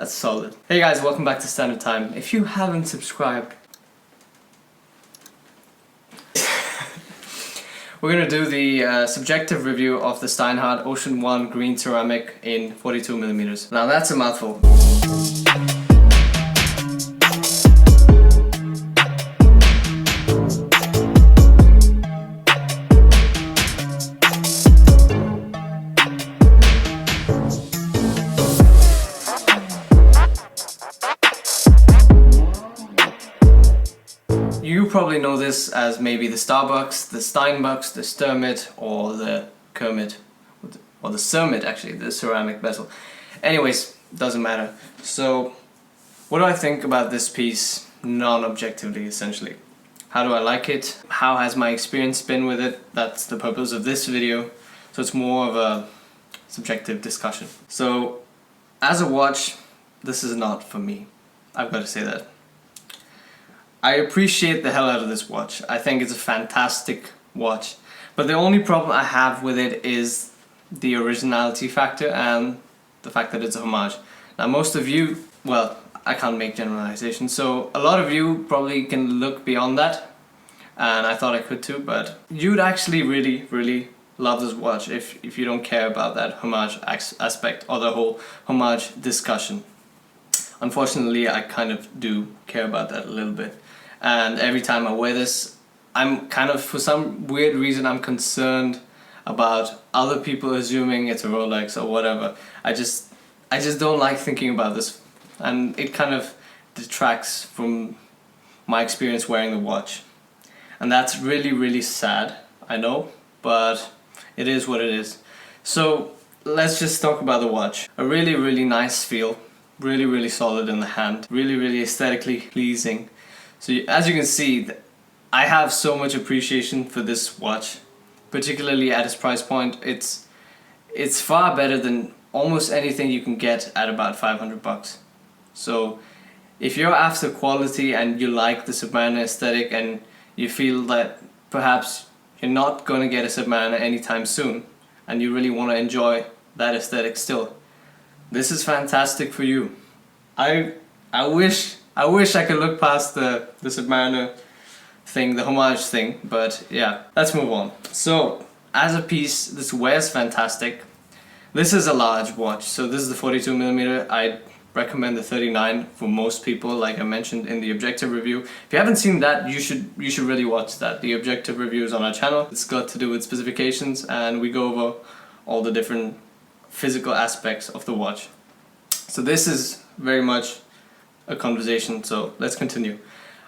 That's solid. Hey guys, welcome back to Standard Time. If you haven't subscribed, we're gonna do the subjective review of the Steinhart Ocean 1 green ceramic in 42mm. Now that's a mouthful. You probably know this as maybe the Starbucks, the Steinbucks, the Sturmit, or the Kermit, or the Cermit actually, the ceramic bezel. Anyways, doesn't matter. So, what do I think about this piece non-objectively, essentially? How do I like it? How has my experience been with it? That's the purpose of this video. So it's more of a subjective discussion. So, as a watch, this is not for me. I've got to say that. I appreciate the hell out of this watch. I think it's a fantastic watch. But the only problem I have with it is the originality factor and the fact that it's a homage. Now most of you, well, I can't make generalizations, so a lot of you probably can look beyond that. And I thought I could too, but you'd actually really love this watch if you don't care about that homage aspect or the whole homage discussion. Unfortunately, I kind of do care about that a little bit. And every time I wear this, I'm kind of, for some weird reason, I'm concerned about other people assuming it's a Rolex or whatever. I just don't like thinking about this, and it kind of detracts from my experience wearing the watch. And that's really sad, I know, but it is what it is. So let's just talk about the watch. A really nice feel, really solid in the hand, really aesthetically pleasing. So as you can see, I have so much appreciation for this watch, particularly at its price point. It's far better than almost anything you can get at about 500 bucks. So if you're after quality and you like the Submariner aesthetic and you feel that perhaps you're not going to get a Submariner anytime soon and you really want to enjoy that aesthetic still, this is fantastic for you. I wish I could look past the Submariner thing, the homage thing, but yeah, let's move on. So, as a piece, this wears fantastic. This is a large watch, so this is the 42mm. I recommend the 39 for most people, like I mentioned in the objective review. If you haven't seen that, you should really watch that. The objective review is on our channel. It's got to do with specifications, and we go over all the different physical aspects of the watch. So this is very much a conversation, so let's continue.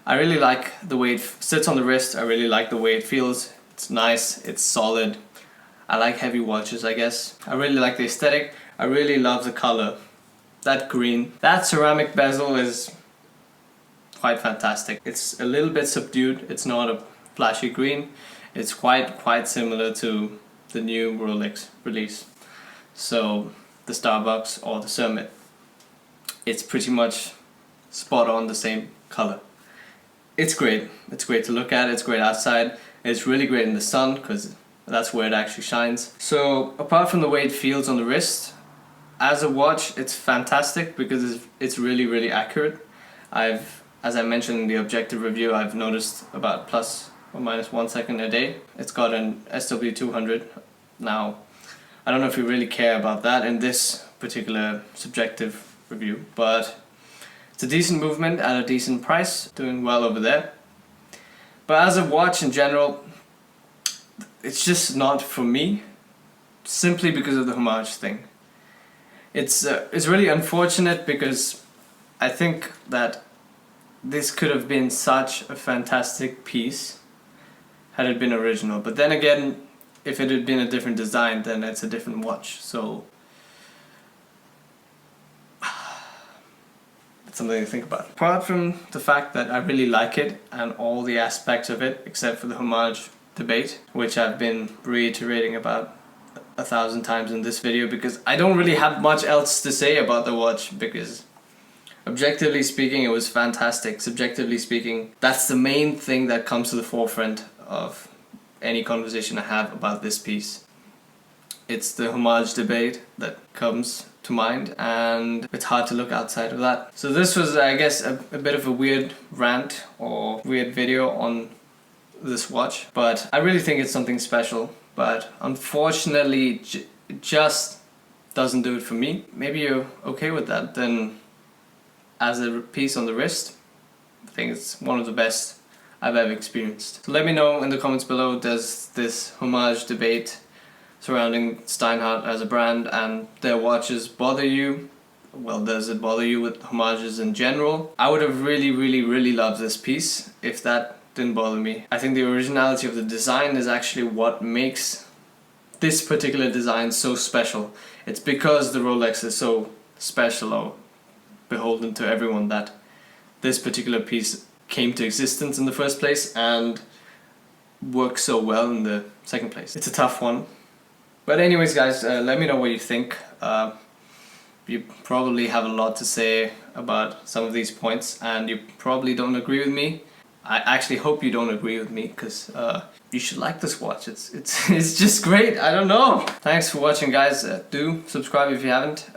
I really like the way it sits on the wrist. I really like the way it feels. It's nice, it's solid. I like heavy watches, I guess. I really like the aesthetic. I really love the color. That green. That ceramic bezel is quite fantastic. It's a little bit subdued. It's not a flashy green. It's quite similar to the new Rolex release. So the Starbucks or the Cermit. It's pretty much spot on the same color. It's great. It's great to look at. It's great outside. It's really great in the sun because that's where it actually shines. So apart from the way it feels on the wrist, as a watch it's fantastic because it's really accurate. As I mentioned in the objective review, I've noticed about plus or minus 1 second a day. It's got an SW200. Now, I don't know if you really care about that in this particular subjective review, but it's a decent movement at a decent price, doing well over there. But as a watch in general, it's just not for me, simply because of the homage thing. It's really unfortunate because I think that this could have been such a fantastic piece had it been original. But then again, if it had been a different design, then it's a different watch. So something to think about. Apart from the fact that I really like it and all the aspects of it, except for the homage debate, which I've been reiterating about 1,000 times in this video, because I don't really have much else to say about the watch, because objectively speaking it was fantastic. Subjectively speaking, that's the main thing that comes to the forefront of any conversation I have about this piece. it's the Homage debate that comes to mind, and it's hard to look outside of that. So this was, I guess, a bit of a weird rant or weird video on this watch, but I really think it's something special, but unfortunately it just doesn't do it for me. Maybe you're okay with that, then as a piece on the wrist, I think it's one of the best I've ever experienced. So let me know in the comments below, does this Homage debate surrounding Steinhart as a brand and their watches bother you? Well, does it bother you with Homages in general? I would have really loved this piece if that didn't bother me. I think the originality of the design is actually what makes this particular design so special. It's because the Rolex is so special or beholden to everyone that this particular piece came to existence in the first place and works so well in the second place. It's a tough one. But anyways guys, let me know what you think. You probably have a lot to say about some of these points and you probably don't agree with me. I actually hope you don't agree with me, because you should like this watch. It's just great. I don't know. Thanks for watching guys. Do subscribe if you haven't.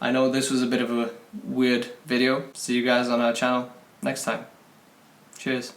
I know this was a bit of a weird video. See you guys on our channel next time. Cheers.